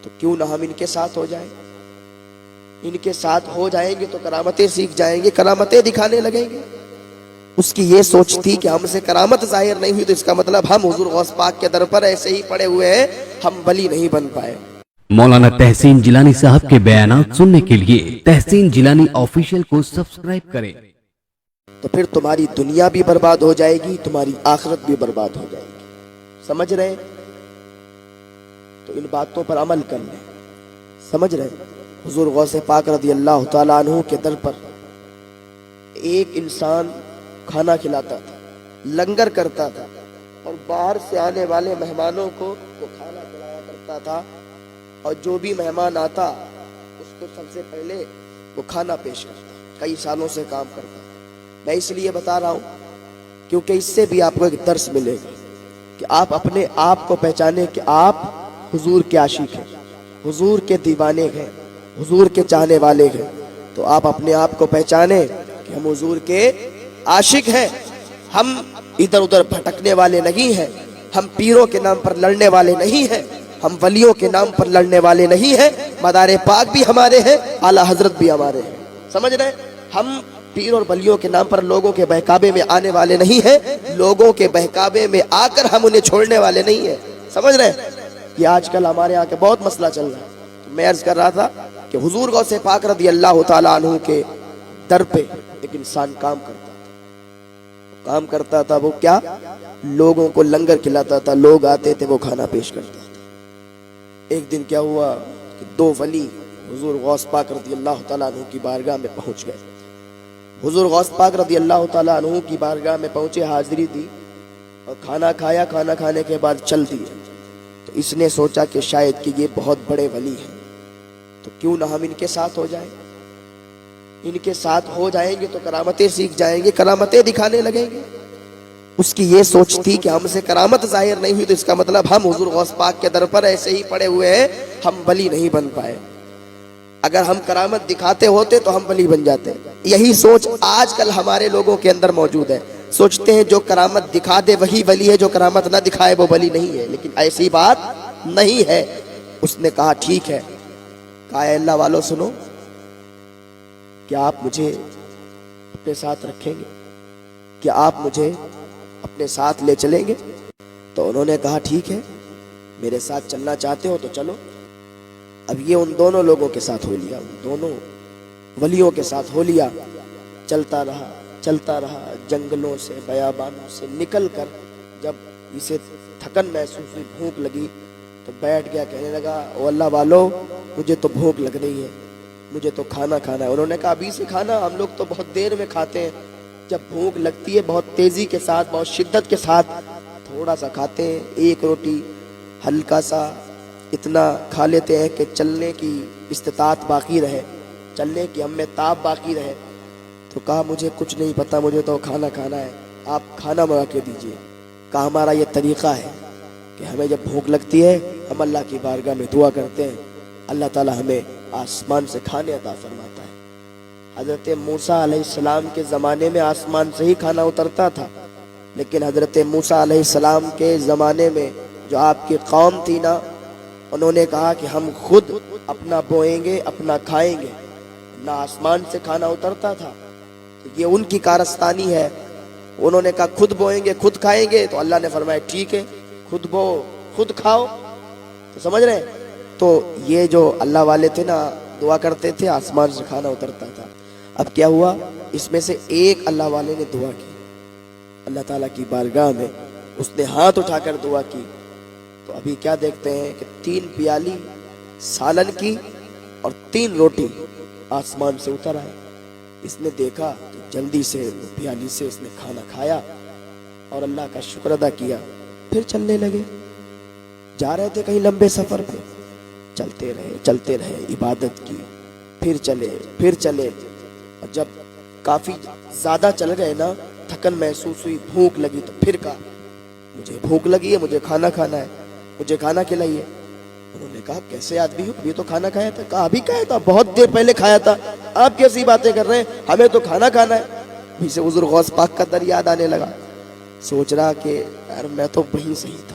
تو کیوں نہ ہم ان کے ساتھ ہو جائیں؟ ان کے ساتھ ہو جائیں گے تو کرامتیں سیکھ جائیں گے، کرامتیں دکھانے لگیں گے۔ اس کی یہ سوچ تھی کہ ہم سے کرامت ظاہر نہیں ہوئی تو اس کا مطلب ہم حضور غوث پاک کے در پر ایسے ہی پڑے ہوئے ہیں، ہم ولی نہیں بن پائے۔ مولانا تحسین جیلانی صاحب کے بیانات سننے کے لیے تحسین جیلانی آفیشیل کو سبسکرائب کریں۔ تو پھر تمہاری دنیا بھی برباد ہو جائے گی، تمہاری آخرت بھی برباد ہو جائے گی۔ سمجھ رہے ہیں؟ تو ان باتوں پر عمل کر لیں۔ سمجھ رہے ہیں؟ حضور غوث پاک رضی اللہ تعالیٰ عنہ کے در پر ایک انسان کھانا کھلاتا تھا، لنگر کرتا تھا، اور باہر سے آنے والے مہمانوں کو وہ کھانا کھلایا کرتا تھا، اور جو بھی مہمان آتا اس کو سب سے پہلے وہ کھانا پیش کرتا۔ کئی سالوں سے کام کرتا۔ میں اس لیے بتا رہا ہوں کیونکہ اس سے بھی آپ کو ایک درس ملے گا کہ آپ اپنے آپ کو پہچانیں کہ آپ حضور کے عاشق ہیں، حضور کے دیوانے ہیں، حضور کے چاہنے والے ہیں۔ تو آپ اپنے آپ کو پہچانیں کہ ہم حضور کے عاشق ہیں، ہم ادھر ادھر بھٹکنے والے نہیں ہیں، ہم پیروں کے نام پر لڑنے والے نہیں ہیں، ہم ولیوں کے نام پر لڑنے والے نہیں ہیں۔ مدار پاک بھی ہمارے ہیں، اعلیٰ حضرت بھی ہمارے ہیں۔ سمجھ رہے ہیں؟ ہم پیر اور ولیوں کے نام پر لوگوں کے بہکاوے میں آنے والے نہیں ہیں، لوگوں کے بہکاوے میں آ کر ہم انہیں چھوڑنے والے نہیں ہیں۔ سمجھ رہے ہیں؟ یہ آج کل ہمارے یہاں کے بہت مسئلہ چل رہا ہے۔ تو میں عرض کر رہا تھا کہ حضور غوث پاک رضی اللہ تعالیٰ عنہ کے در پہ ایک انسان کام کرتا تھا۔ وہ کیا؟ لوگوں کو لنگر کھلاتا تھا، لوگ آتے تھے وہ کھانا پیش کرتا تھا۔ ایک دن کیا ہوا کہ دو ولی حضور غوث پاک رضی اللہ تعالیٰ عنہ کی بارگاہ میں پہنچ گئے۔ حضور غوث پاک رضی اللہ تعالیٰ عنہ کی بارگاہ میں پہنچے، حاضری دی اور کھانا کھایا۔ کھانا کھانے کے بعد چل دیے۔ تو اس نے سوچا کہ شاید کہ یہ بہت بڑے ولی ہیں، تو کیوں نہ ہم ان کے ساتھ ہو جائیں؟ ان کے ساتھ ہو جائیں گے تو کرامتیں سیکھ جائیں گے، کرامتیں دکھانے لگیں گے۔ اس کی یہ سوچ تھی کہ ہم سے کرامت ظاہر نہیں ہوئی تو اس کا مطلب ہم حضور غوث پاک کے در پر ایسے ہی پڑے ہوئے ہیں، ہم ولی نہیں بن پائے۔ اگر ہم کرامت دکھاتے ہوتے تو ہم ولی بن جاتے۔ یہی سوچ آج کل ہمارے لوگوں کے اندر موجود ہے۔ سوچتے ہیں جو کرامت دکھا دے وہی ولی ہے، جو کرامت نہ دکھائے وہ ولی نہیں ہے، لیکن ایسی بات نہیں ہے۔ اس نے کہا ٹھیک ہے۔ کہا اے اللہ والو سنو، کیا آپ مجھے اپنے ساتھ رکھیں گے؟ کیا آپ مجھے اپنے ساتھ لے چلیں گے؟ تو انہوں نے کہا ٹھیک ہے، میرے ساتھ چلنا چاہتے ہو تو چلو۔ اب یہ ان دونوں لوگوں کے ساتھ ہو لیا، ان دونوں ولیوں کے ساتھ ہو لیا۔ چلتا رہا جنگلوں سے، بیابانوں سے نکل کر جب اسے تھکن محسوس ہوئی، بھوک لگی، تو بیٹھ گیا، کہنے لگا او اللہ والو مجھے تو بھوک لگ رہی ہے، مجھے تو کھانا کھانا ہے۔ انہوں نے کہا ابھی سے کھانا؟ ہم لوگ تو بہت دیر میں کھاتے ہیں، جب بھوک لگتی ہے بہت تیزی کے ساتھ، بہت شدت کے ساتھ تھوڑا سا کھاتے ہیں، ایک روٹی ہلکا سا اتنا کھا لیتے ہیں کہ چلنے کی استطاعت باقی رہے، چلنے کی ہم میں تاب باقی رہے۔ تو کہا مجھے کچھ نہیں پتا، مجھے تو کھانا کھانا ہے، آپ کھانا منگا کے دیجئے۔ کہا ہمارا یہ طریقہ ہے کہ ہمیں جب بھوک لگتی ہے ہم اللہ کی بارگاہ میں دعا کرتے ہیں، اللہ تعالی ہمیں آسمان سے کھانے عطا فرماتا ہے۔ حضرت موسیٰ علیہ السلام کے زمانے میں آسمان سے ہی کھانا اترتا تھا، لیکن حضرت موسیٰ علیہ السلام کے زمانے میں جو آپ کی قوم تھی نا، انہوں نے کہا کہ ہم خود اپنا بوئیں گے، اپنا کھائیں گے، نہ آسمان سے کھانا اترتا تھا۔ تو یہ ان کی کارستانی ہے۔ انہوں نے کہا خود بوئیں گے، خود کھائیں گے، تو اللہ نے فرمایا ٹھیک ہے، خود بو خود کھاؤ۔ تو سمجھ رہے ہیں؟ تو یہ جو اللہ والے تھے نا، دعا کرتے تھے آسمان سے کھانا اترتا تھا۔ اب کیا ہوا؟ اس میں سے ایک اللہ والے نے دعا کی اللہ تعالیٰ کی بارگاہ میں، اس نے ہاتھ اٹھا کر دعا کی، تو ابھی کیا دیکھتے ہیں کہ 3 پیالی سالن کی اور 3 روٹی آسمان سے اتر آئے۔ اس نے دیکھا تو جلدی سے پیالی سے اس نے کھانا کھایا اور اللہ کا شکر ادا کیا، پھر چلنے لگے۔ جا رہے تھے کہیں لمبے سفر پہ، چلتے رہے، عبادت کی، پھر چلے، اور جب کافی زیادہ چل گئے نا، تھکن محسوس ہوئی، بھوک لگی، تو پھر کہا مجھے بھوک لگی ہے، مجھے کھانا کھانا ہے، مجھے کھانا کھلائیے۔ انہوں نے کہا کیسے آدمی ہو، ابھی تو کھانا کھایا تھا؟ کہا ابھی کھایا تھا، بہت دیر پہلے کھایا تھا، آپ کیسی باتیں کر رہے ہیں، ہمیں تو کھانا کھانا ہے۔ ابھی سے حضور غوث پاک کا در یاد آنے لگا، سوچ رہا کہ یار میں تو وہیں صحیح تھا،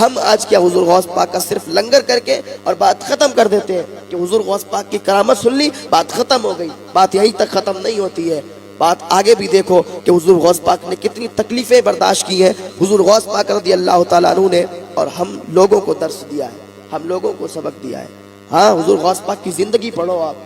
ہم آج کیا حضور غوث پاک کا صرف لنگر کر کے اور بات ختم کر دیتے ہیں کہ حضور غوث پاک کی کرامت سن لی، بات ختم ہو گئی۔ بات یہیں تک ختم نہیں ہوتی ہے، بات آگے بھی دیکھو کہ حضور غوث پاک نے کتنی تکلیفیں برداشت کی ہیں حضور غوث پاک رضی اللہ تعالیٰ عنہ نے، اور ہم لوگوں کو درس دیا ہے، ہم لوگوں کو سبق دیا ہے۔ ہاں، حضور غوث پاک کی زندگی پڑھو آپ۔